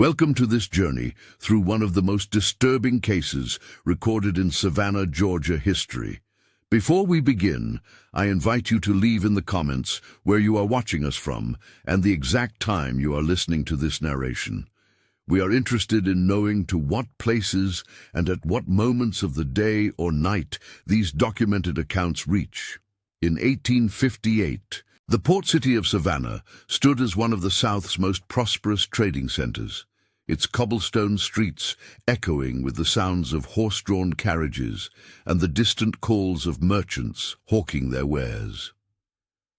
Welcome to this journey through one of the most disturbing cases recorded in Savannah, Georgia history. Before we begin, I invite you to leave in the comments where you are watching us from and the exact time you are listening to this narration. We are interested in knowing to what places and at what moments of the day or night these documented accounts reach. In 1858, the port city of Savannah stood as one of the South's most prosperous trading centers, its cobblestone streets echoing with the sounds of horse-drawn carriages and the distant calls of merchants hawking their wares.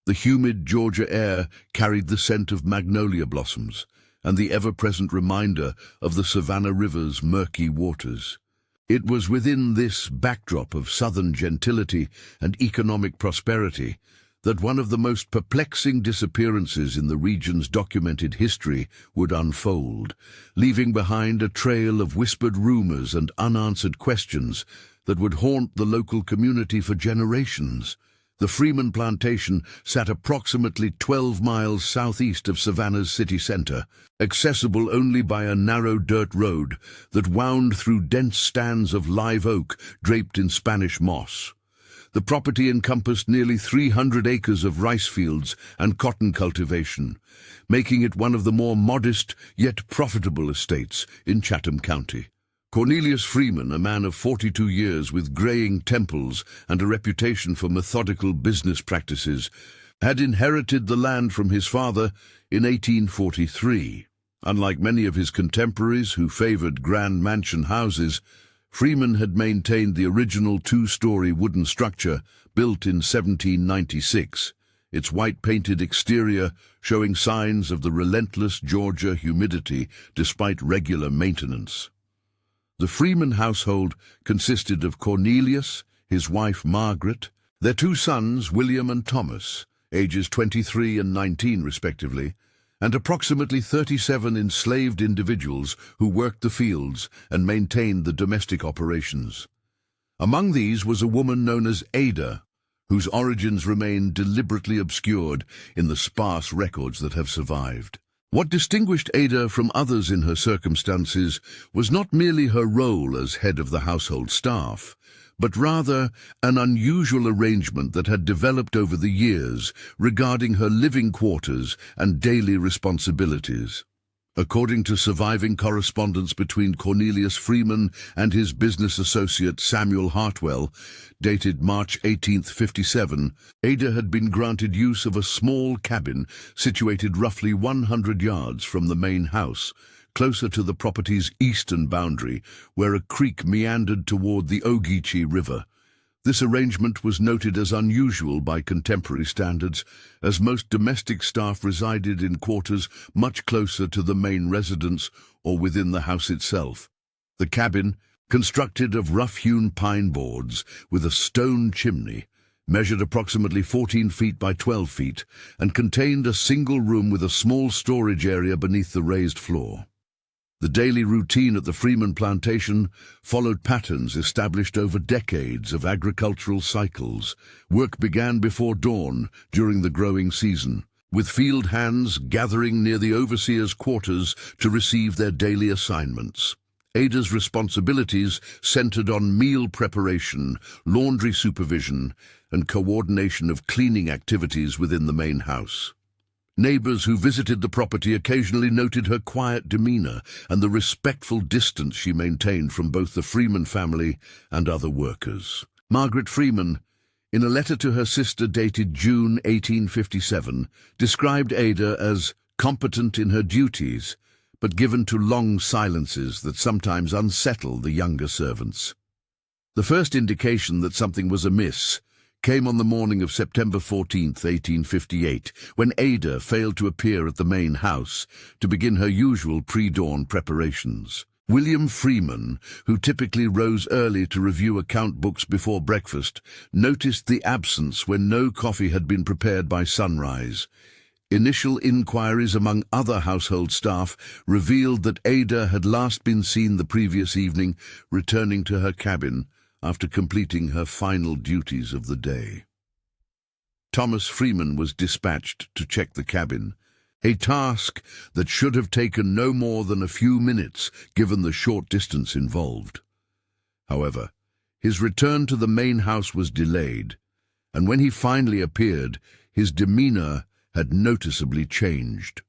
The humid Georgia air carried the scent of magnolia blossoms and the ever-present reminder of the Savannah River's murky waters. It was within this backdrop of southern gentility and economic prosperity that one of the most perplexing disappearances in the region's documented history would unfold, leaving behind a trail of whispered rumors and unanswered questions that would haunt the local community for generations. The Freeman plantation sat approximately 12 miles southeast of Savannah's city center, accessible only by a narrow dirt road that wound through dense stands of live oak draped in Spanish moss. The property encompassed nearly 300 acres of rice fields and cotton cultivation, making it one of the more modest yet profitable estates in Chatham County. Cornelius Freeman, a man of 42 years with graying temples and a reputation for methodical business practices, had inherited the land from his father in 1843. Unlike many of his contemporaries who favored grand mansion houses, Freeman had maintained the original two-story wooden structure built in 1796, its white-painted exterior showing signs of the relentless Georgia humidity despite regular maintenance. The Freeman household consisted of Cornelius, his wife Margaret, their two sons William and Thomas, ages 23 and 19 respectively, and approximately 37 enslaved individuals who worked the fields and maintained the domestic operations. Among these was a woman known as Ada, whose origins remain deliberately obscured in the sparse records that have survived. What distinguished Ada from others in her circumstances was not merely her role as head of the household staff, but rather an unusual arrangement that had developed over the years regarding her living quarters and daily responsibilities. According to surviving correspondence between Cornelius Freeman and his business associate Samuel Hartwell, dated March 18, 1857, Ada had been granted use of a small cabin situated roughly 100 yards from the main house, closer to the property's eastern boundary, where a creek meandered toward the Ogeechee River. This arrangement was noted as unusual by contemporary standards, as most domestic staff resided in quarters much closer to the main residence or within the house itself. The cabin, constructed of rough-hewn pine boards with a stone chimney, measured approximately 14 feet by 12 feet and contained a single room with a small storage area beneath the raised floor. The daily routine at the Freeman plantation followed patterns established over decades of agricultural cycles. Work began before dawn during the growing season, with field hands gathering near the overseer's quarters to receive their daily assignments. Ada's responsibilities centered on meal preparation, laundry supervision, and coordination of cleaning activities within the main house. Neighbors who visited the property occasionally noted her quiet demeanor and the respectful distance she maintained from both the Freeman family and other workers. Margaret Freeman, in a letter to her sister dated June 1857, described Ada as competent in her duties, but given to long silences that sometimes unsettled the younger servants. The first indication that something was amiss came on the morning of September 14, 1858, when Ada failed to appear at the main house to begin her usual pre-dawn preparations. William Freeman, who typically rose early to review account books before breakfast, noticed the absence when no coffee had been prepared by sunrise. Initial inquiries among other household staff revealed that Ada had last been seen the previous evening, returning to her cabin after completing her final duties of the day. Thomas Freeman was dispatched to check the cabin, a task that should have taken no more than a few minutes given the short distance involved. However, his return to the main house was delayed, and when he finally appeared, his demeanor had noticeably changed.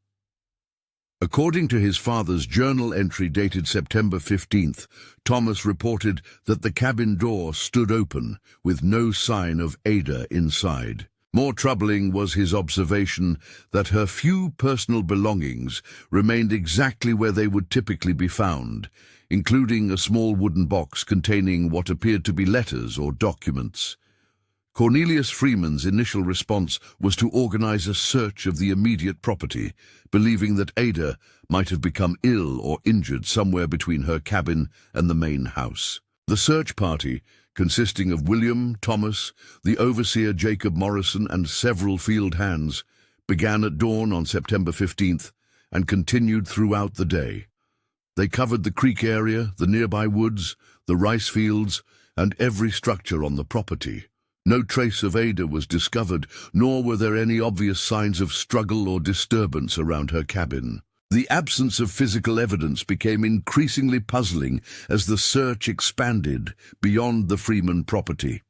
According to his father's journal entry dated September 15th, Thomas reported that the cabin door stood open, with no sign of Ada inside. More troubling was his observation that her few personal belongings remained exactly where they would typically be found, including a small wooden box containing what appeared to be letters or documents. Cornelius Freeman's initial response was to organize a search of the immediate property, believing that Ada might have become ill or injured somewhere between her cabin and the main house. The search party, consisting of William, Thomas, the overseer Jacob Morrison, and several field hands, began at dawn on September 15th and continued throughout the day. They covered the creek area, the nearby woods, the rice fields, and every structure on the property. No trace of Ada was discovered, nor were there any obvious signs of struggle or disturbance around her cabin. The absence of physical evidence became increasingly puzzling as the search expanded beyond the Freeman property.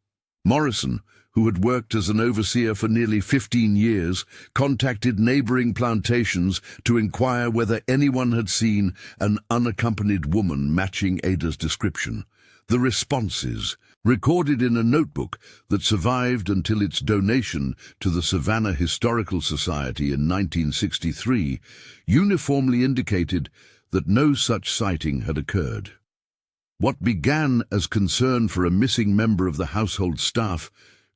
Morrison, who had worked as an overseer for nearly 15 years, contacted neighboring plantations to inquire whether anyone had seen an unaccompanied woman matching Ada's description. The responses, recorded in a notebook that survived until its donation to the Savannah Historical Society in 1963, uniformly indicated that no such sighting had occurred. What began as concern for a missing member of the household staff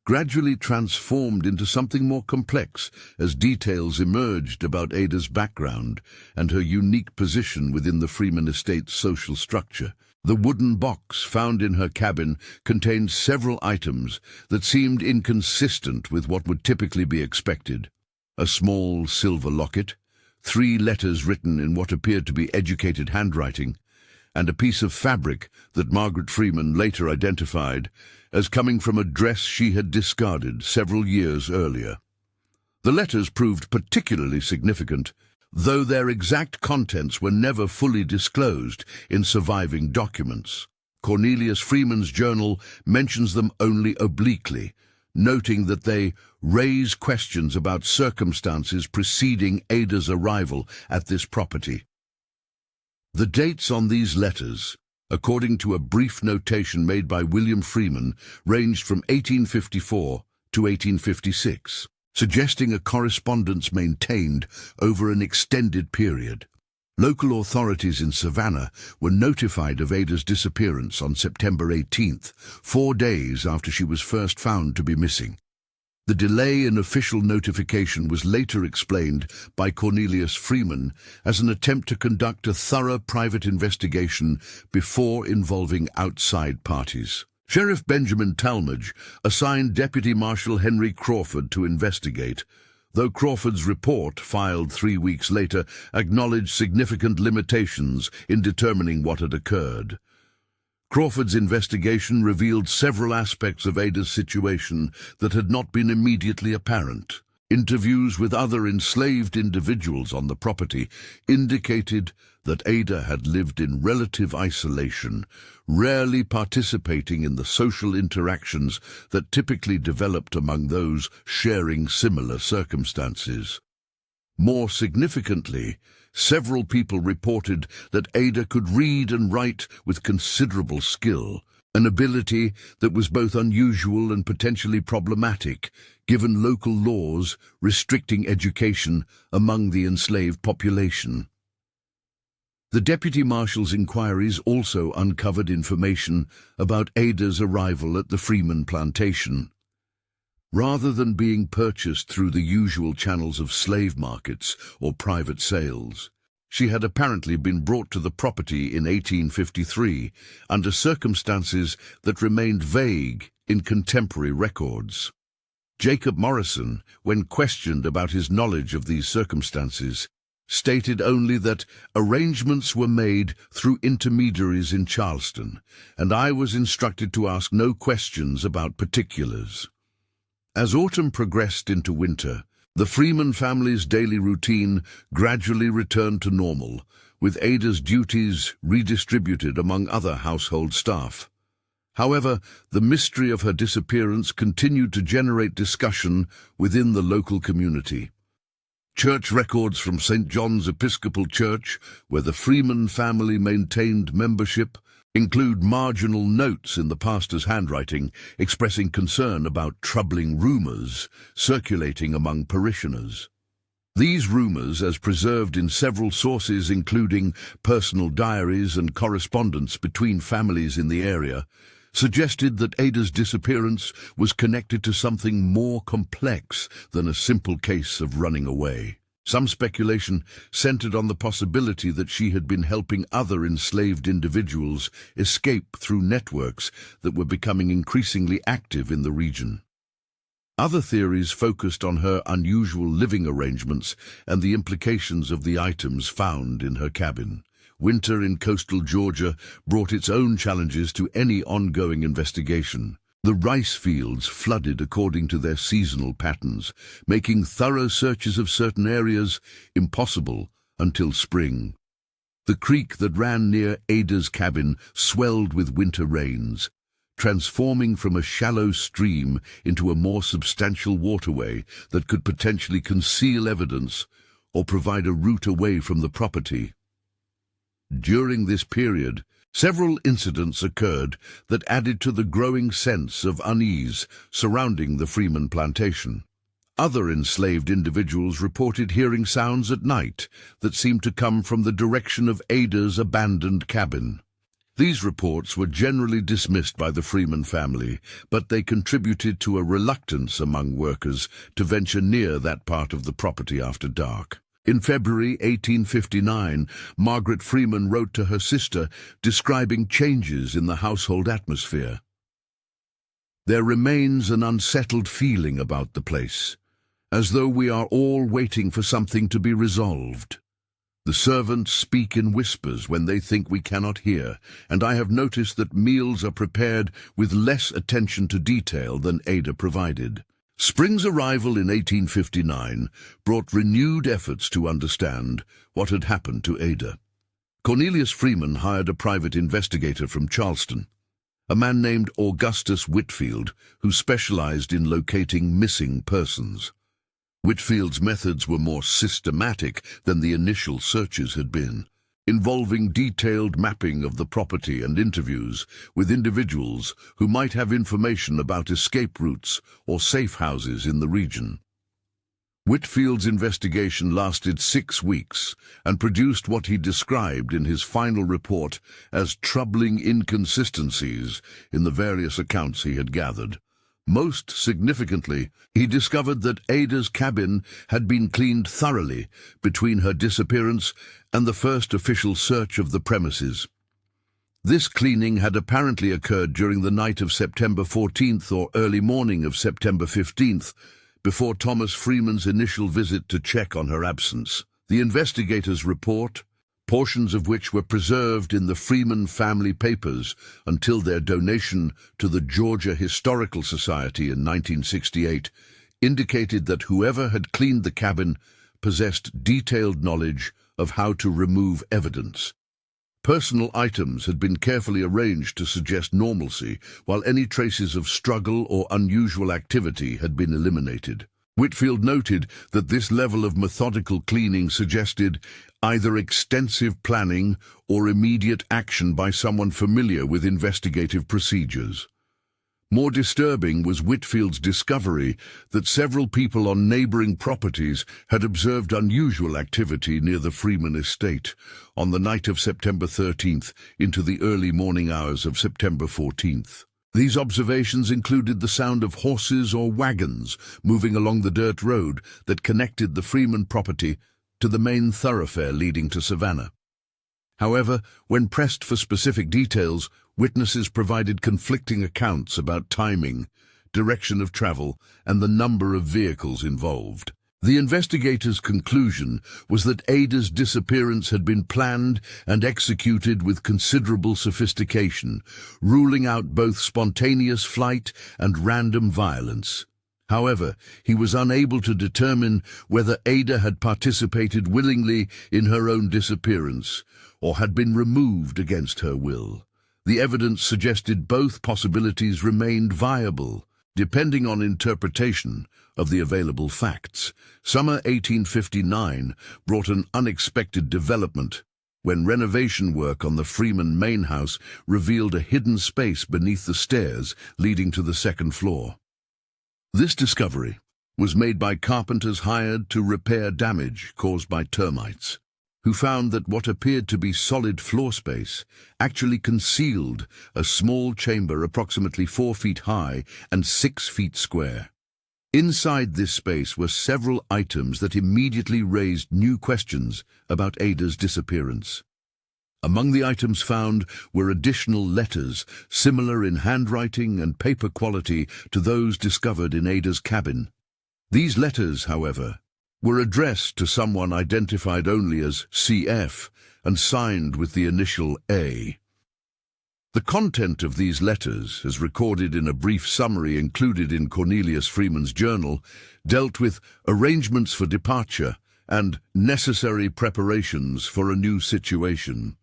gradually transformed into something more complex as details emerged about Ada's background and her unique position within the Freeman estate's social structure. The wooden box found in her cabin contained several items that seemed inconsistent with what would typically be expected. A small silver locket, 3 letters written in what appeared to be educated handwriting, and a piece of fabric that Margaret Freeman later identified as coming from a dress she had discarded several years earlier. The letters proved particularly significant, though their exact contents were never fully disclosed in surviving documents. Cornelius Freeman's journal mentions them only obliquely, noting that they raise questions about circumstances preceding Ada's arrival at this property. The dates on these letters, according to a brief notation made by William Freeman, ranged from 1854 to 1856. Suggesting a correspondence maintained over an extended period. Local authorities in Savannah were notified of Ada's disappearance on September 18th, 4 days after she was first found to be missing. The delay in official notification was later explained by Cornelius Freeman as an attempt to conduct a thorough private investigation before involving outside parties. Sheriff Benjamin Talmadge assigned Deputy Marshal Henry Crawford to investigate, though Crawford's report, filed 3 weeks later, acknowledged significant limitations in determining what had occurred. Crawford's investigation revealed several aspects of Ada's situation that had not been immediately apparent. Interviews with other enslaved individuals on the property indicated that Ada had lived in relative isolation, rarely participating in the social interactions that typically developed among those sharing similar circumstances. More significantly, several people reported that Ada could read and write with considerable skill, an ability that was both unusual and potentially problematic, given local laws restricting education among the enslaved population. The Deputy Marshal's inquiries also uncovered information about Ada's arrival at the Freeman plantation. Rather than being purchased through the usual channels of slave markets or private sales, she had apparently been brought to the property in 1853 under circumstances that remained vague in contemporary records. Jacob Morrison, when questioned about his knowledge of these circumstances, stated only that arrangements were made through intermediaries in Charleston, and I was instructed to ask no questions about particulars. As autumn progressed into winter, The Freeman family's daily routine gradually returned to normal, with Ada's duties redistributed among other household staff. However, the mystery of her disappearance continued to generate discussion within the local community. Church records from St. John's Episcopal Church, where the Freeman family maintained membership, include marginal notes in the pastor's handwriting expressing concern about troubling rumors circulating among parishioners. These rumors, as preserved in several sources including personal diaries and correspondence between families in the area, suggested that Ada's disappearance was connected to something more complex than a simple case of running away. Some speculation centered on the possibility that she had been helping other enslaved individuals escape through networks that were becoming increasingly active in the region. Other theories focused on her unusual living arrangements and the implications of the items found in her cabin. Winter in coastal Georgia brought its own challenges to any ongoing investigation. The rice fields flooded according to their seasonal patterns, making thorough searches of certain areas impossible until spring. The creek that ran near Ada's cabin swelled with winter rains, transforming from a shallow stream into a more substantial waterway that could potentially conceal evidence or provide a route away from the property. During this period, several incidents occurred that added to the growing sense of unease surrounding the Freeman plantation. Other enslaved individuals reported hearing sounds at night that seemed to come from the direction of Ada's abandoned cabin. These reports were generally dismissed by the Freeman family, but they contributed to a reluctance among workers to venture near that part of the property after dark. In February 1859, Margaret Freeman wrote to her sister describing changes in the household atmosphere. "There remains an unsettled feeling about the place, as though we are all waiting for something to be resolved. The servants speak in whispers when they think we cannot hear, and I have noticed that meals are prepared with less attention to detail than Ada provided." Spring's arrival in 1859 brought renewed efforts to understand what had happened to Ada. Cornelius Freeman hired a private investigator from Charleston, a man named Augustus Whitfield, who specialized in locating missing persons. Whitfield's methods were more systematic than the initial searches had been, involving detailed mapping of the property and interviews with individuals who might have information about escape routes or safe houses in the region. Whitfield's investigation lasted 6 weeks and produced what he described in his final report as troubling inconsistencies in the various accounts he had gathered. Most significantly, he discovered that Ada's cabin had been cleaned thoroughly between her disappearance and the first official search of the premises. This cleaning had apparently occurred during the night of September 14th or early morning of September 15th, before Thomas Freeman's initial visit to check on her absence. The investigators' report, portions of which were preserved in the Freeman family papers until their donation to the Georgia Historical Society in 1968, indicated that whoever had cleaned the cabin possessed detailed knowledge of how to remove evidence. Personal items had been carefully arranged to suggest normalcy, while any traces of struggle or unusual activity had been eliminated. Whitfield noted that this level of methodical cleaning suggested either extensive planning or immediate action by someone familiar with investigative procedures. More disturbing was Whitfield's discovery that several people on neighboring properties had observed unusual activity near the Freeman estate on the night of September 13th into the early morning hours of September 14th. These observations included the sound of horses or wagons moving along the dirt road that connected the Freeman property to the main thoroughfare leading to Savannah. However, when pressed for specific details, witnesses provided conflicting accounts about timing, direction of travel, and the number of vehicles involved. The investigators' conclusion was that Ada's disappearance had been planned and executed with considerable sophistication, ruling out both spontaneous flight and random violence. However, he was unable to determine whether Ada had participated willingly in her own disappearance or had been removed against her will. The evidence suggested both possibilities remained viable, depending on interpretation of the available facts. Summer 1859 brought an unexpected development when renovation work on the Freeman main house revealed a hidden space beneath the stairs leading to the second floor. This discovery was made by carpenters hired to repair damage caused by termites, who found that what appeared to be solid floor space actually concealed a small chamber approximately 4 feet high and 6 feet square. Inside this space were several items that immediately raised new questions about Ada's disappearance. Among the items found were additional letters, similar in handwriting and paper quality to those discovered in Ada's cabin. These letters, however, were addressed to someone identified only as CF and signed with the initial A. The content of these letters, as recorded in a brief summary included in Cornelius Freeman's journal, dealt with arrangements for departure and necessary preparations for a new situation.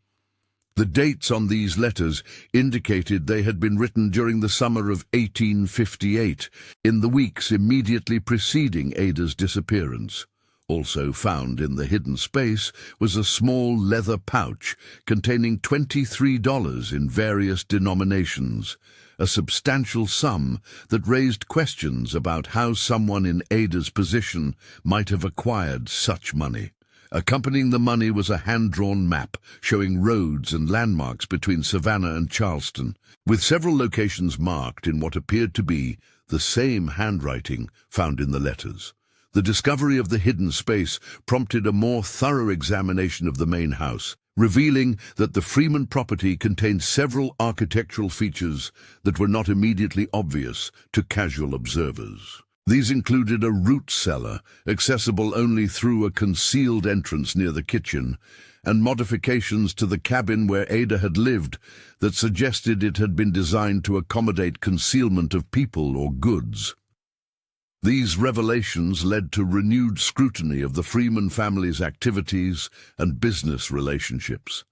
The dates on these letters indicated they had been written during the summer of 1858, in the weeks immediately preceding Ada's disappearance. Also found in the hidden space was a small leather pouch containing $23 in various denominations, a substantial sum that raised questions about how someone in Ada's position might have acquired such money. Accompanying the money was a hand-drawn map showing roads and landmarks between Savannah and Charleston, with several locations marked in what appeared to be the same handwriting found in the letters. The discovery of the hidden space prompted a more thorough examination of the main house, revealing that the Freeman property contained several architectural features that were not immediately obvious to casual observers. These included a root cellar, accessible only through a concealed entrance near the kitchen, and modifications to the cabin where Ada had lived that suggested it had been designed to accommodate concealment of people or goods. These revelations led to renewed scrutiny of the Freeman family's activities and business relationships.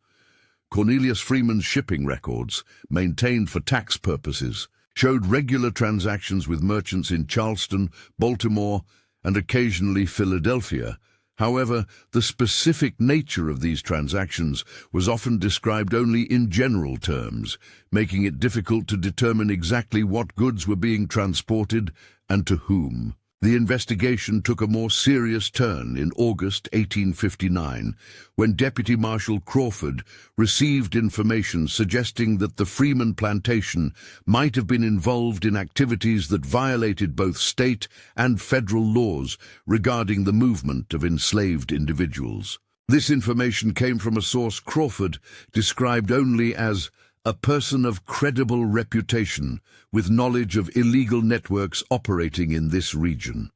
Cornelius Freeman's shipping records, maintained for tax purposes, showed regular transactions with merchants in Charleston, Baltimore, and occasionally Philadelphia. However, the specific nature of these transactions was often described only in general terms, making it difficult to determine exactly what goods were being transported and to whom. The investigation took a more serious turn in August 1859, when Deputy Marshal Crawford received information suggesting that the Freeman plantation might have been involved in activities that violated both state and federal laws regarding the movement of enslaved individuals. This information came from a source Crawford described only as a person of credible reputation with knowledge of illegal networks operating in this region.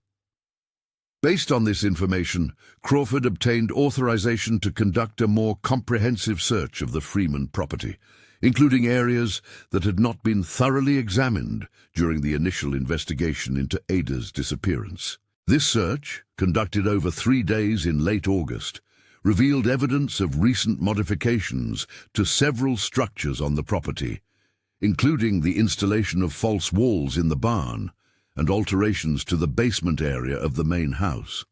Based on this information, Crawford obtained authorization to conduct a more comprehensive search of the Freeman property, including areas that had not been thoroughly examined during the initial investigation into Ada's disappearance. This search, conducted over 3 days in late August, revealed evidence of recent modifications to several structures on the property, including the installation of false walls in the barn and alterations to the basement area of the main house.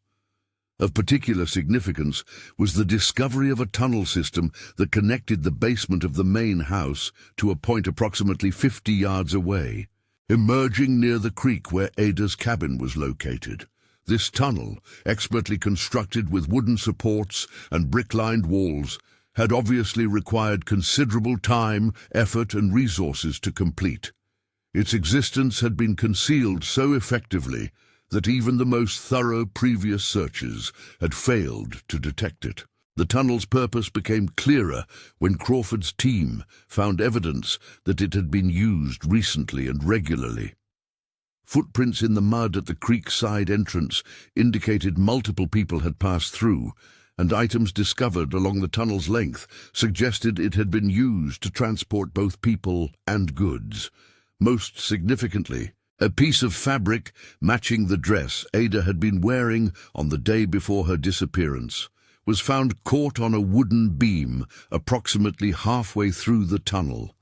Of particular significance was the discovery of a tunnel system that connected the basement of the main house to a point approximately 50 yards away, emerging near the creek where Ada's cabin was located. This tunnel, expertly constructed with wooden supports and brick-lined walls, had obviously required considerable time, effort, and resources to complete. Its existence had been concealed so effectively that even the most thorough previous searches had failed to detect it. The tunnel's purpose became clearer when Crawford's team found evidence that it had been used recently and regularly. Footprints in the mud at the creek-side entrance indicated multiple people had passed through, and items discovered along the tunnel's length suggested it had been used to transport both people and goods. Most significantly, A piece of fabric matching the dress Ada had been wearing on the day before her disappearance was found caught on a wooden beam approximately halfway through the tunnel.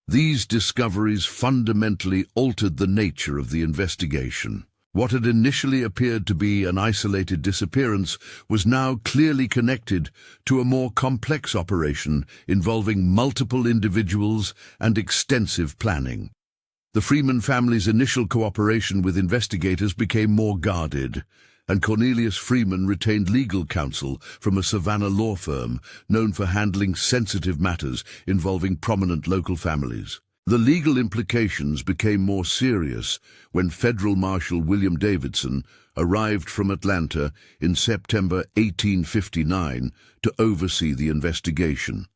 These discoveries fundamentally altered the nature of the investigation. What had initially appeared to be an isolated disappearance was now clearly connected to a more complex operation involving multiple individuals and extensive planning. The Freeman family's initial cooperation with investigators became more guarded, and Cornelius Freeman retained legal counsel from a Savannah law firm known for handling sensitive matters involving prominent local families. The legal implications became more serious when Federal Marshal William Davidson arrived from Atlanta in September 1859 to oversee the investigation.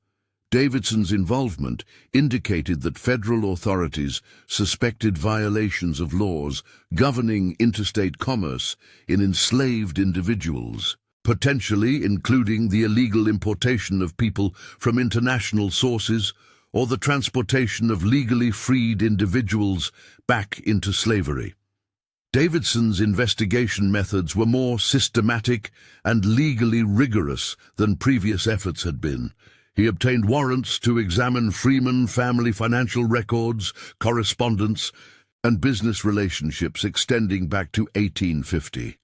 Davidson's involvement indicated that federal authorities suspected violations of laws governing interstate commerce in enslaved individuals, potentially including the illegal importation of people from international sources or the transportation of legally freed individuals back into slavery. Davidson's investigation methods were more systematic and legally rigorous than previous efforts had been. He obtained warrants to examine Freeman family financial records, correspondence, and business relationships extending back to 1850.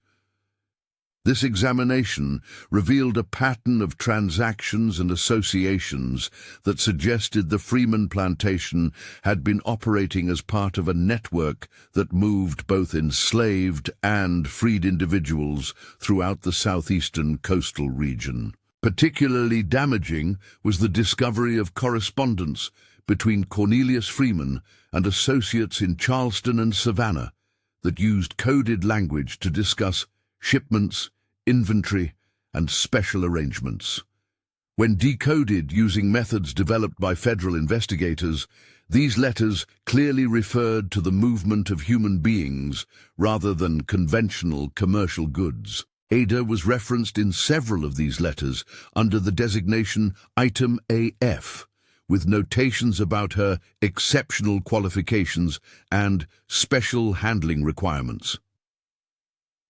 This examination revealed a pattern of transactions and associations that suggested the Freeman plantation had been operating as part of a network that moved both enslaved and freed individuals throughout the southeastern coastal region. Particularly damaging was the discovery of correspondence between Cornelius Freeman and associates in Charleston and Savannah that used coded language to discuss shipments, inventory, and special arrangements. When decoded using methods developed by federal investigators, these letters clearly referred to the movement of human beings rather than conventional commercial goods. Ada was referenced in several of these letters under the designation Item AF, with notations about her exceptional qualifications and special handling requirements.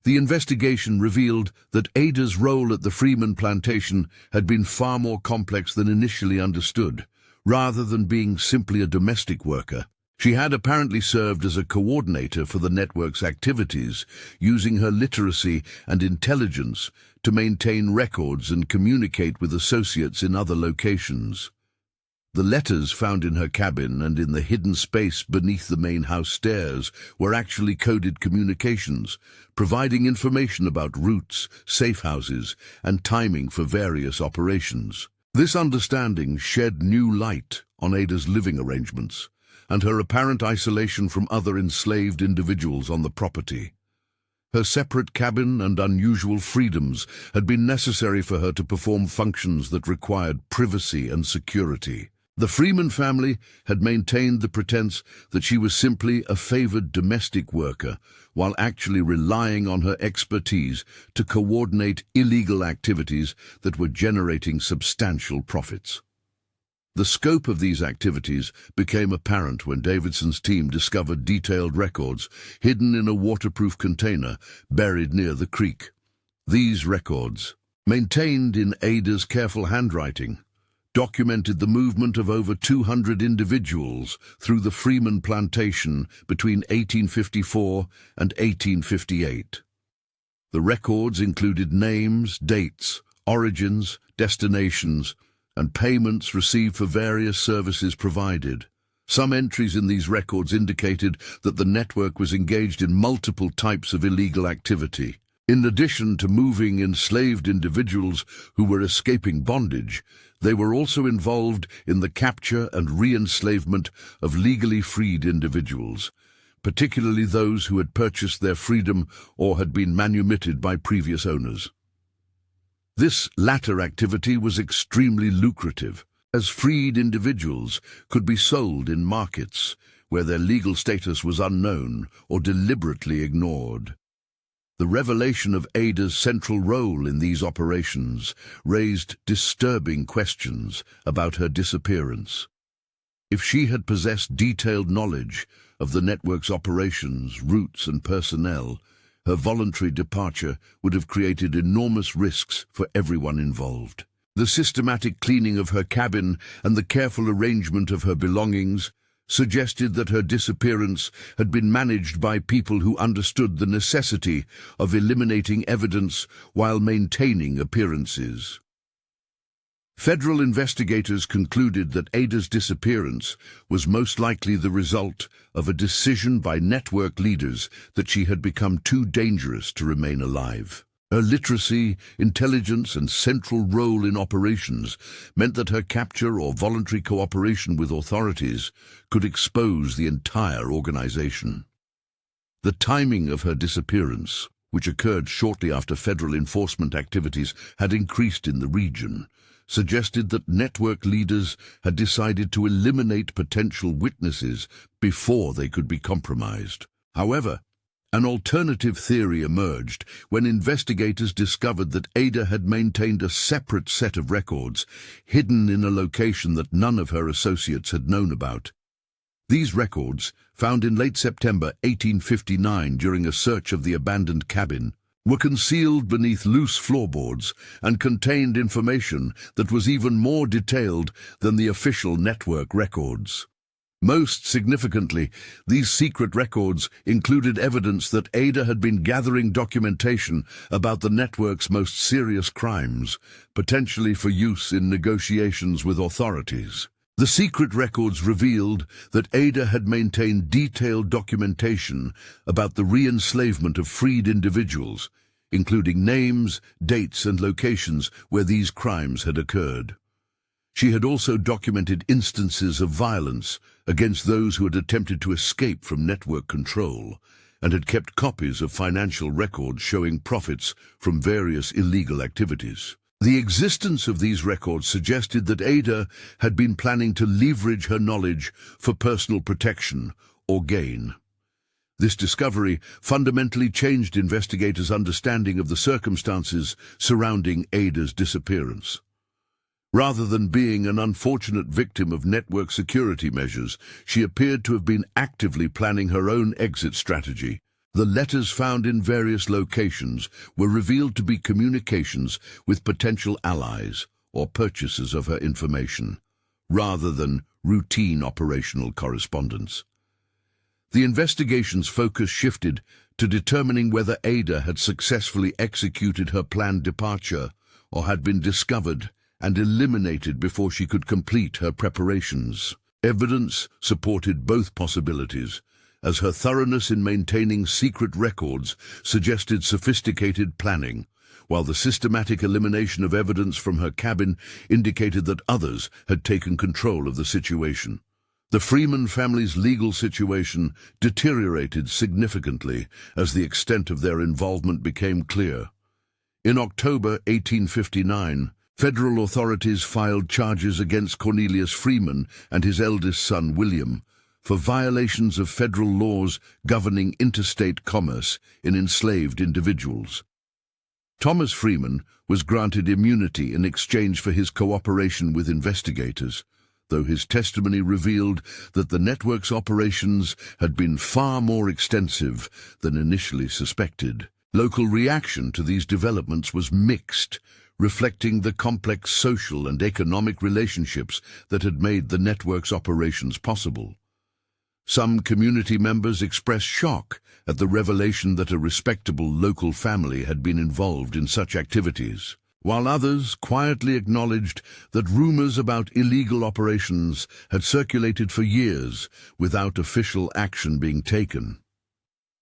The investigation revealed that Ada's role at the Freeman plantation had been far more complex than initially understood. Rather than being simply a domestic worker, she had apparently served as a coordinator for the network's activities, using her literacy and intelligence to maintain records and communicate with associates in other locations. The letters found in her cabin and in the hidden space beneath the main house stairs were actually coded communications, providing information about routes, safe houses, and timing for various operations. This understanding shed new light on Ada's living arrangements and her apparent isolation from other enslaved individuals on the property. Her separate cabin and unusual freedoms had been necessary for her to perform functions that required privacy and security. The Freeman family had maintained the pretense that she was simply a favored domestic worker, while actually relying on her expertise to coordinate illegal activities that were generating substantial profits. The scope of these activities became apparent when Davidson's team discovered detailed records hidden in a waterproof container buried near the creek. These records, maintained in Ada's careful handwriting, documented the movement of over 200 individuals through the Freeman plantation between 1854 and 1858. The records included names, dates, origins, destinations, and payments received for various services provided. Some entries in these records indicated that the network was engaged in multiple types of illegal activity. In addition to moving enslaved individuals who were escaping bondage, they were also involved in the capture and re-enslavement of legally freed individuals, particularly those who had purchased their freedom or had been manumitted by previous owners. This latter activity was extremely lucrative, as freed individuals could be sold in markets where their legal status was unknown or deliberately ignored. The revelation of Ada's central role in these operations raised disturbing questions about her disappearance. If she had possessed detailed knowledge of the network's operations, routes, and personnel, her voluntary departure would have created enormous risks for everyone involved. The systematic cleaning of her cabin and the careful arrangement of her belongings suggested that her disappearance had been managed by people who understood the necessity of eliminating evidence while maintaining appearances. Federal investigators concluded that Ada's disappearance was most likely the result of a decision by network leaders that she had become too dangerous to remain alive. Her literacy, intelligence, and central role in operations meant that her capture or voluntary cooperation with authorities could expose the entire organization. The timing of her disappearance, which occurred shortly after federal enforcement activities had increased in the region, suggested that network leaders had decided to eliminate potential witnesses before they could be compromised. However, an alternative theory emerged when investigators discovered that Ada had maintained a separate set of records, hidden in a location that none of her associates had known about. These records, found in late September 1859 during a search of the abandoned cabin, were concealed beneath loose floorboards and contained information that was even more detailed than the official network records. Most significantly, these secret records included evidence that Ada had been gathering documentation about the network's most serious crimes, potentially for use in negotiations with authorities. The secret records revealed that Ada had maintained detailed documentation about the re-enslavement of freed individuals, including names, dates, and locations where these crimes had occurred. She had also documented instances of violence against those who had attempted to escape from network control, and had kept copies of financial records showing profits from various illegal activities. The existence of these records suggested that Ada had been planning to leverage her knowledge for personal protection or gain. This discovery fundamentally changed investigators' understanding of the circumstances surrounding Ada's disappearance. Rather than being an unfortunate victim of network security measures, she appeared to have been actively planning her own exit strategy. The letters found in various locations were revealed to be communications with potential allies or purchasers of her information, rather than routine operational correspondence. The investigation's focus shifted to determining whether Ada had successfully executed her planned departure or had been discovered and eliminated before she could complete her preparations. Evidence supported both possibilities, as her thoroughness in maintaining secret records suggested sophisticated planning, while the systematic elimination of evidence from her cabin indicated that others had taken control of the situation. The Freeman family's legal situation deteriorated significantly as the extent of their involvement became clear. In October 1859, federal authorities filed charges against Cornelius Freeman and his eldest son, William, for violations of federal laws governing interstate commerce in enslaved individuals. Thomas Freeman was granted immunity in exchange for his cooperation with investigators, though his testimony revealed that the network's operations had been far more extensive than initially suspected. Local reaction to these developments was mixed, reflecting the complex social and economic relationships that had made the network's operations possible. Some community members expressed shock at the revelation that a respectable local family had been involved in such activities, while others quietly acknowledged that rumors about illegal operations had circulated for years without official action being taken.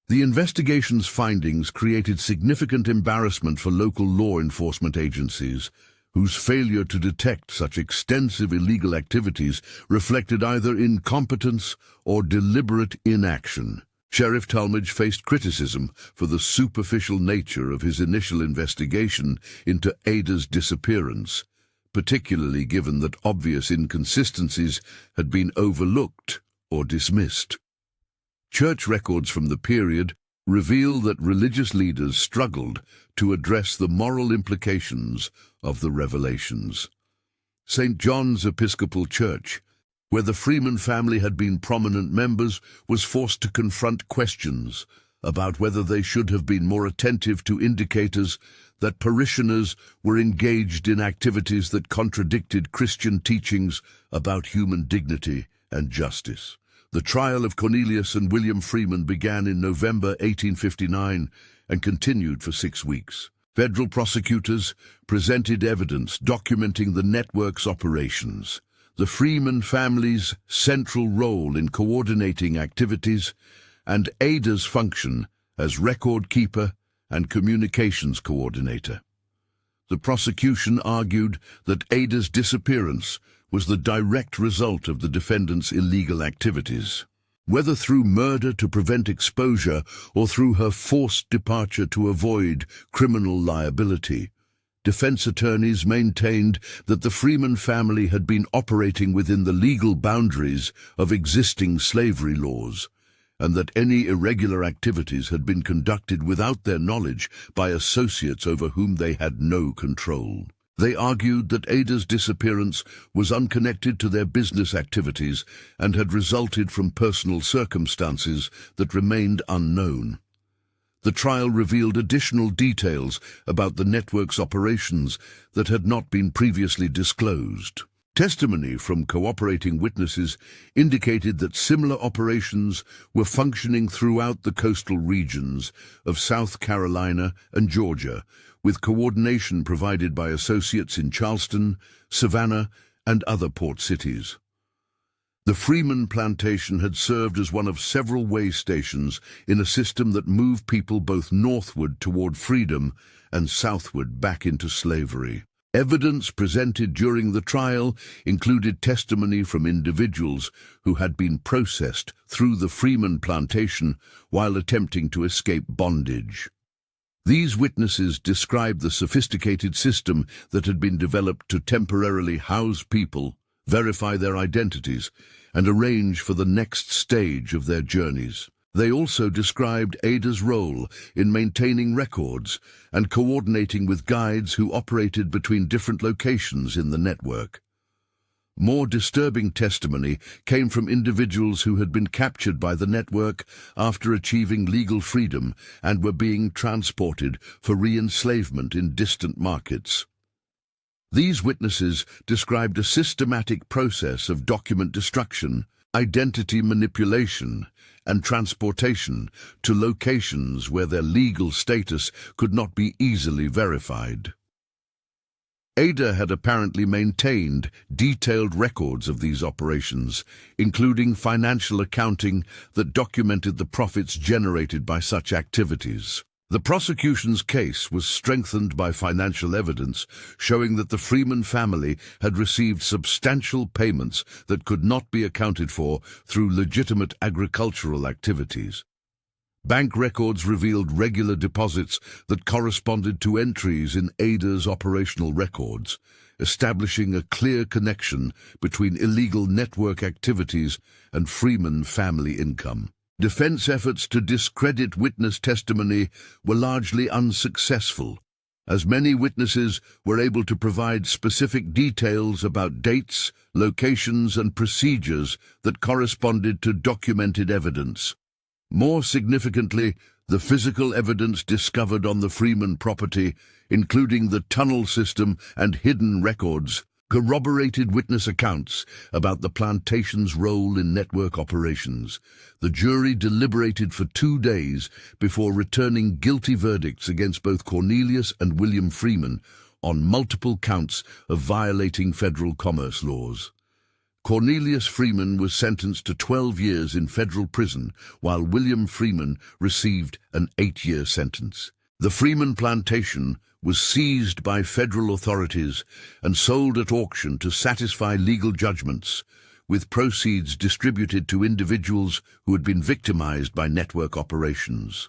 The investigation's findings created significant embarrassment for local law enforcement agencies, whose failure to detect such extensive illegal activities reflected either incompetence or deliberate inaction. Sheriff Talmadge faced criticism for the superficial nature of his initial investigation into Ada's disappearance, particularly given that obvious inconsistencies had been overlooked or dismissed. Church records from the period reveal that religious leaders struggled to address the moral implications of the revelations. St. John's Episcopal Church, where the Freeman family had been prominent members, was forced to confront questions about whether they should have been more attentive to indicators that parishioners were engaged in activities that contradicted Christian teachings about human dignity and justice. The trial of Cornelius and William Freeman began in November 1859 and continued for 6 weeks. Federal prosecutors presented evidence documenting the network's operations, the Freeman family's central role in coordinating activities, and Ada's function as record keeper and communications coordinator. The prosecution argued that Ada's disappearance was the direct result of the defendant's illegal activities. Whether through murder to prevent exposure or through her forced departure to avoid criminal liability, defense attorneys maintained that the Freeman family had been operating within the legal boundaries of existing slavery laws, and that any irregular activities had been conducted without their knowledge by associates over whom they had no control. They argued that Ada's disappearance was unconnected to their business activities and had resulted from personal circumstances that remained unknown. The trial revealed additional details about the network's operations that had not been previously disclosed. Testimony from cooperating witnesses indicated that similar operations were functioning throughout the coastal regions of South Carolina and Georgia, with coordination provided by associates in Charleston, Savannah, and other port cities. The Freeman plantation had served as one of several way stations in a system that moved people both northward toward freedom and southward back into slavery. Evidence presented during the trial included testimony from individuals who had been processed through the Freeman plantation while attempting to escape bondage. These witnesses described the sophisticated system that had been developed to temporarily house people, verify their identities, and arrange for the next stage of their journeys. They also described Ada's role in maintaining records and coordinating with guides who operated between different locations in the network. More disturbing testimony came from individuals who had been captured by the network after achieving legal freedom and were being transported for re-enslavement in distant markets. These witnesses described a systematic process of document destruction, identity manipulation, and transportation to locations where their legal status could not be easily verified. Ada had apparently maintained detailed records of these operations, including financial accounting that documented the profits generated by such activities. The prosecution's case was strengthened by financial evidence showing that the Freeman family had received substantial payments that could not be accounted for through legitimate agricultural activities. Bank records revealed regular deposits that corresponded to entries in Ada's operational records, establishing a clear connection between illegal network activities and Freeman family income. Defense efforts to discredit witness testimony were largely unsuccessful, as many witnesses were able to provide specific details about dates, locations, and procedures that corresponded to documented evidence. More significantly, the physical evidence discovered on the Freeman property, including the tunnel system and hidden records, corroborated witness accounts about the plantation's role in network operations. The jury deliberated for 2 days before returning guilty verdicts against both Cornelius and William Freeman on multiple counts of violating federal commerce laws. Cornelius Freeman was sentenced to 12 years in federal prison, while William Freeman received an 8-year sentence. The Freeman plantation was seized by federal authorities and sold at auction to satisfy legal judgments, with proceeds distributed to individuals who had been victimized by network operations.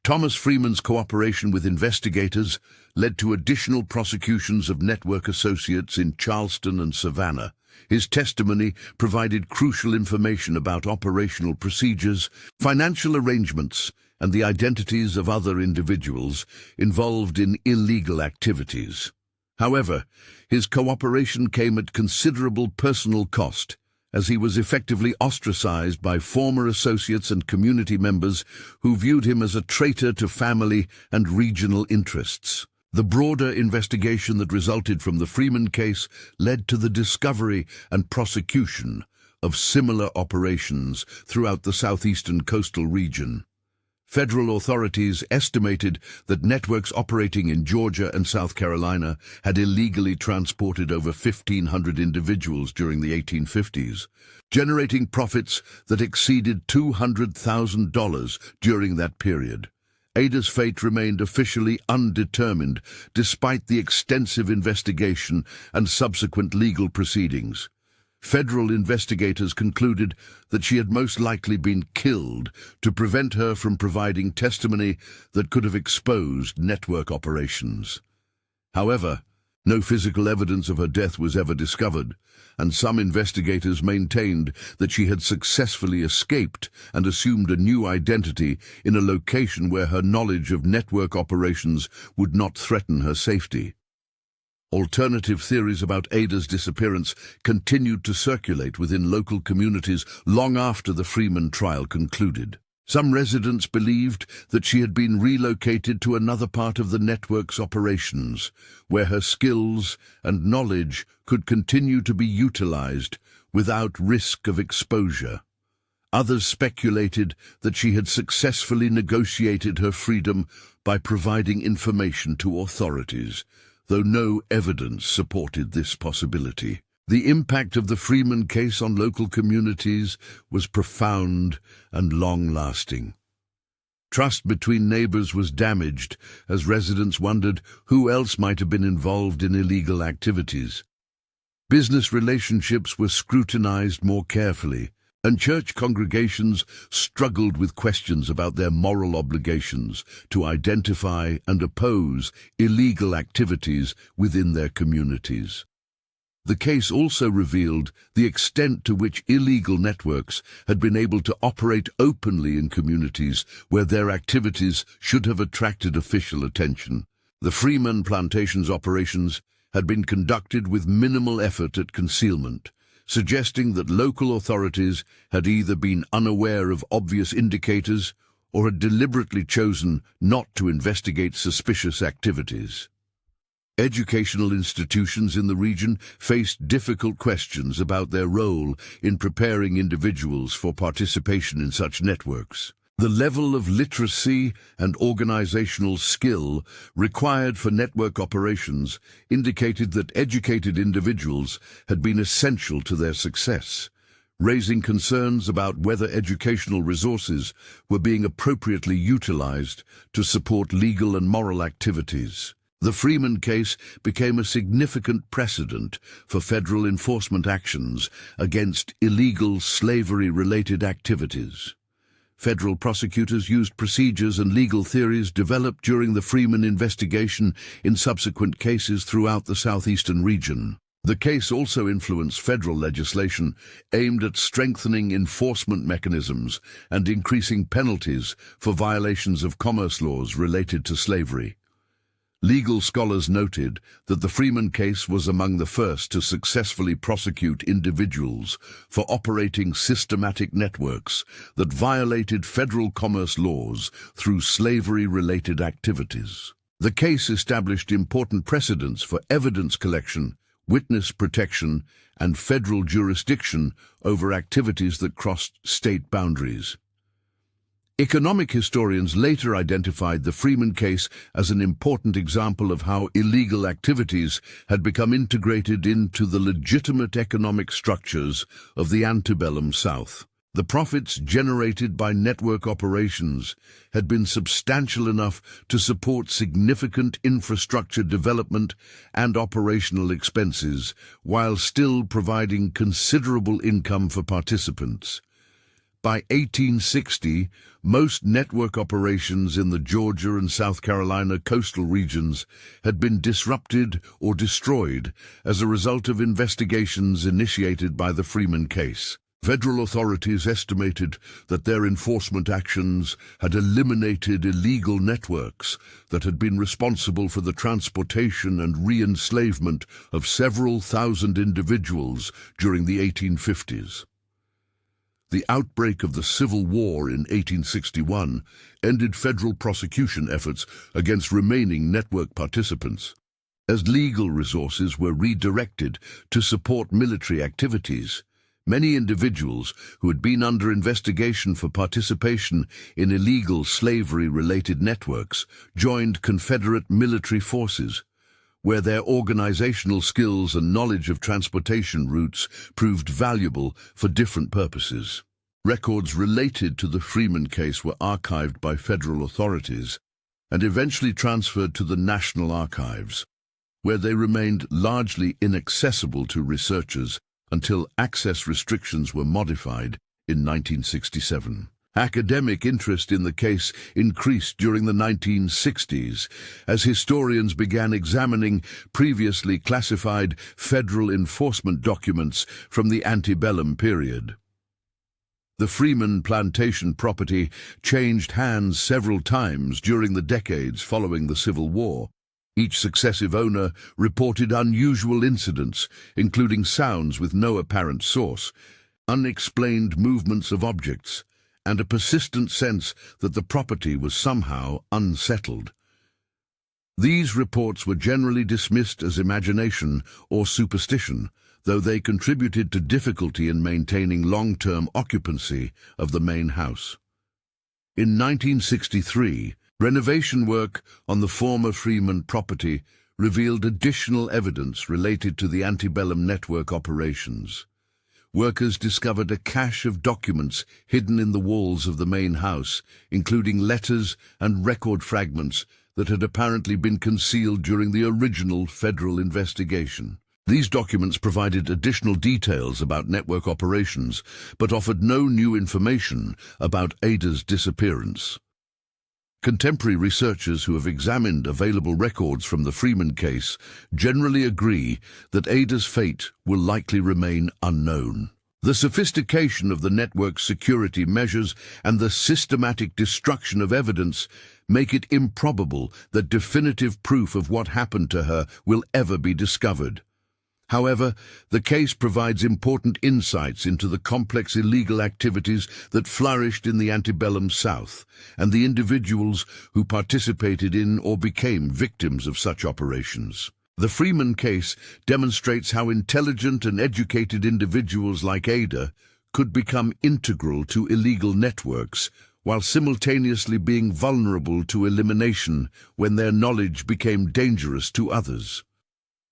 Thomas Freeman's cooperation with investigators led to additional prosecutions of network associates in Charleston and Savannah. His testimony provided crucial information about operational procedures, financial arrangements, and the identities of other individuals involved in illegal activities. However, his cooperation came at considerable personal cost, as he was effectively ostracized by former associates and community members who viewed him as a traitor to family and regional interests. The broader investigation that resulted from the Freeman case led to the discovery and prosecution of similar operations throughout the southeastern coastal region. Federal authorities estimated that networks operating in Georgia and South Carolina had illegally transported over 1,500 individuals during the 1850s, generating profits that exceeded $200,000 during that period. Ada's fate remained officially undetermined despite the extensive investigation and subsequent legal proceedings. Federal investigators concluded that she had most likely been killed to prevent her from providing testimony that could have exposed network operations. However, no physical evidence of her death was ever discovered, and some investigators maintained that she had successfully escaped and assumed a new identity in a location where her knowledge of network operations would not threaten her safety. Alternative theories about Ada's disappearance continued to circulate within local communities long after the Freeman trial concluded. Some residents believed that she had been relocated to another part of the network's operations, where her skills and knowledge could continue to be utilized without risk of exposure. Others speculated that she had successfully negotiated her freedom by providing information to authorities, though no evidence supported this possibility. The impact of the Freeman case on local communities was profound and long-lasting. Trust between neighbors was damaged as residents wondered who else might have been involved in illegal activities. Business relationships were scrutinized more carefully, and church congregations struggled with questions about their moral obligations to identify and oppose illegal activities within their communities. The case also revealed the extent to which illegal networks had been able to operate openly in communities where their activities should have attracted official attention. The Freeman plantation's operations had been conducted with minimal effort at concealment, suggesting that local authorities had either been unaware of obvious indicators or had deliberately chosen not to investigate suspicious activities. Educational institutions in the region faced difficult questions about their role in preparing individuals for participation in such networks. The level of literacy and organizational skill required for network operations indicated that educated individuals had been essential to their success, raising concerns about whether educational resources were being appropriately utilized to support legal and moral activities. The Freeman case became a significant precedent for federal enforcement actions against illegal slavery-related activities. Federal prosecutors used procedures and legal theories developed during the Freeman investigation in subsequent cases throughout the southeastern region. The case also influenced federal legislation aimed at strengthening enforcement mechanisms and increasing penalties for violations of commerce laws related to slavery. Legal scholars noted that the Freeman case was among the first to successfully prosecute individuals for operating systematic networks that violated federal commerce laws through slavery-related activities. The case established important precedents for evidence collection, witness protection, and federal jurisdiction over activities that crossed state boundaries. Economic historians later identified the Freeman case as an important example of how illegal activities had become integrated into the legitimate economic structures of the antebellum South. The profits generated by network operations had been substantial enough to support significant infrastructure development and operational expenses, while still providing considerable income for participants. By 1860, most network operations in the Georgia and South Carolina coastal regions had been disrupted or destroyed as a result of investigations initiated by the Freeman case. Federal authorities estimated that their enforcement actions had eliminated illegal networks that had been responsible for the transportation and re-enslavement of several thousand individuals during the 1850s. The outbreak of the Civil War in 1861 ended federal prosecution efforts against remaining network participants, as legal resources were redirected to support military activities. Many individuals who had been under investigation for participation in illegal slavery-related networks joined Confederate military forces, where their organizational skills and knowledge of transportation routes proved valuable for different purposes. Records related to the Freeman case were archived by federal authorities and eventually transferred to the National Archives, where they remained largely inaccessible to researchers until access restrictions were modified in 1967. Academic interest in the case increased during the 1960s as historians began examining previously classified federal enforcement documents from the antebellum period. The Freeman plantation property changed hands several times during the decades following the Civil War. Each successive owner reported unusual incidents, including sounds with no apparent source, unexplained movements of objects, and a persistent sense that the property was somehow unsettled. These reports were generally dismissed as imagination or superstition, though they contributed to difficulty in maintaining long-term occupancy of the main house. In 1963, renovation work on the former Freeman property revealed additional evidence related to the antebellum network operations. Workers discovered a cache of documents hidden in the walls of the main house, including letters and record fragments that had apparently been concealed during the original federal investigation. These documents provided additional details about network operations, but offered no new information about Ada's disappearance. Contemporary researchers who have examined available records from the Freeman case generally agree that Ada's fate will likely remain unknown. The sophistication of the network's security measures and the systematic destruction of evidence make it improbable that definitive proof of what happened to her will ever be discovered. However, the case provides important insights into the complex illegal activities that flourished in the antebellum South and the individuals who participated in or became victims of such operations. The Freeman case demonstrates how intelligent and educated individuals like Ada could become integral to illegal networks while simultaneously being vulnerable to elimination when their knowledge became dangerous to others.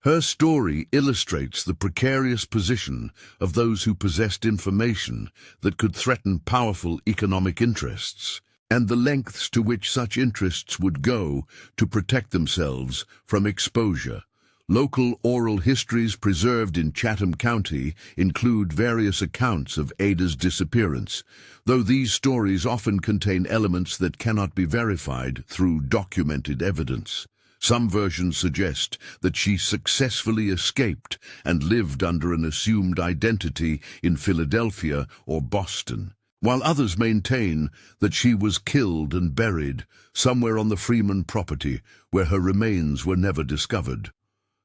Her story illustrates the precarious position of those who possessed information that could threaten powerful economic interests, and the lengths to which such interests would go to protect themselves from exposure. Local oral histories preserved in Chatham County include various accounts of Ada's disappearance, though these stories often contain elements that cannot be verified through documented evidence. Some versions suggest that she successfully escaped and lived under an assumed identity in Philadelphia or Boston, while others maintain that she was killed and buried somewhere on the Freeman property where her remains were never discovered.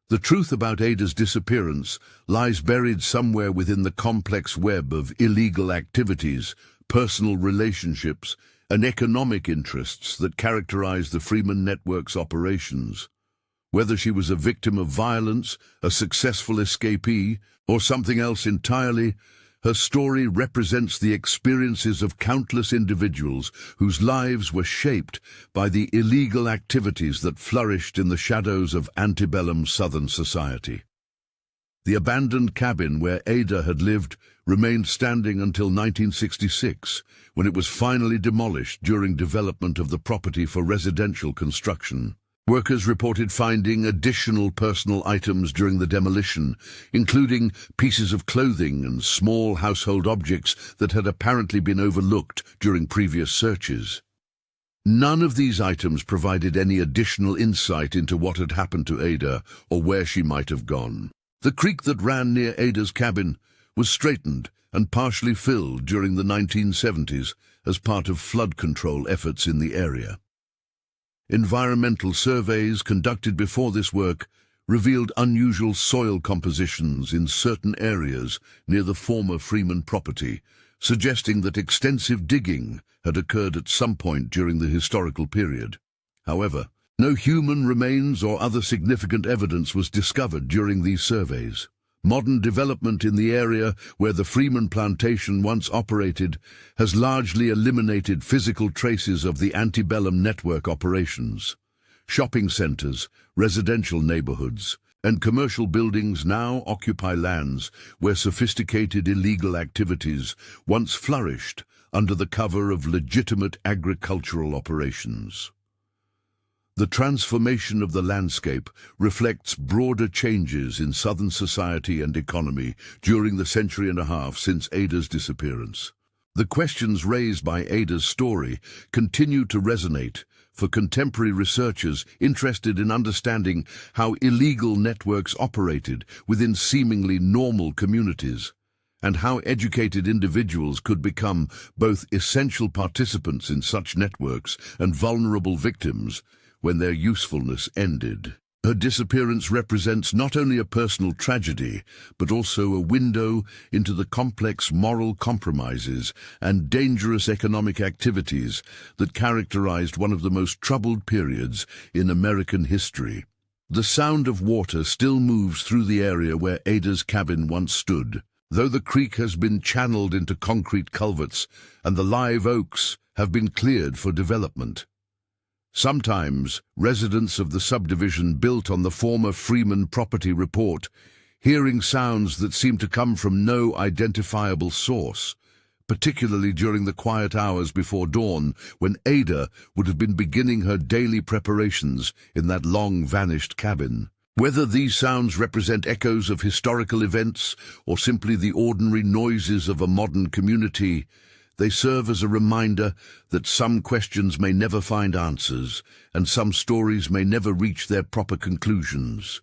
The truth about Ada's disappearance lies buried somewhere within the complex web of illegal activities, personal relationships, and economic interests that characterize the Freeman Network's operations. Whether she was a victim of violence, a successful escapee, or something else entirely, her story represents the experiences of countless individuals whose lives were shaped by the illegal activities that flourished in the shadows of antebellum Southern society. The abandoned cabin where Ada had lived remained standing until 1966, when it was finally demolished during development of the property for residential construction. Workers reported finding additional personal items during the demolition, including pieces of clothing and small household objects that had apparently been overlooked during previous searches. None of these items provided any additional insight into what had happened to Ada or where she might have gone. The creek that ran near Ada's cabin was straightened and partially filled during the 1970s as part of flood control efforts in the area. Environmental surveys conducted before this work revealed unusual soil compositions in certain areas near the former Freeman property, suggesting that extensive digging had occurred at some point during the historical period. However, no human remains or other significant evidence was discovered during these surveys. Modern development in the area where the Freeman plantation once operated has largely eliminated physical traces of the antebellum network operations. Shopping centers, residential neighborhoods, and commercial buildings now occupy lands where sophisticated illegal activities once flourished under the cover of legitimate agricultural operations. The transformation of the landscape reflects broader changes in Southern society and economy during the century and a half since Ada's disappearance. The questions raised by Ada's story continue to resonate for contemporary researchers interested in understanding how illegal networks operated within seemingly normal communities, and how educated individuals could become both essential participants in such networks and vulnerable victims when their usefulness ended. Her disappearance represents not only a personal tragedy, but also a window into the complex moral compromises and dangerous economic activities that characterized one of the most troubled periods in American history. The sound of water still moves through the area where Ada's cabin once stood, though the creek has been channeled into concrete culverts and the live oaks have been cleared for development. Sometimes, residents of the subdivision built on the former Freeman property report hearing sounds that seem to come from no identifiable source, particularly during the quiet hours before dawn when Ada would have been beginning her daily preparations in that long-vanished cabin. Whether these sounds represent echoes of historical events or simply the ordinary noises of a modern community, they serve as a reminder that some questions may never find answers, and some stories may never reach their proper conclusions.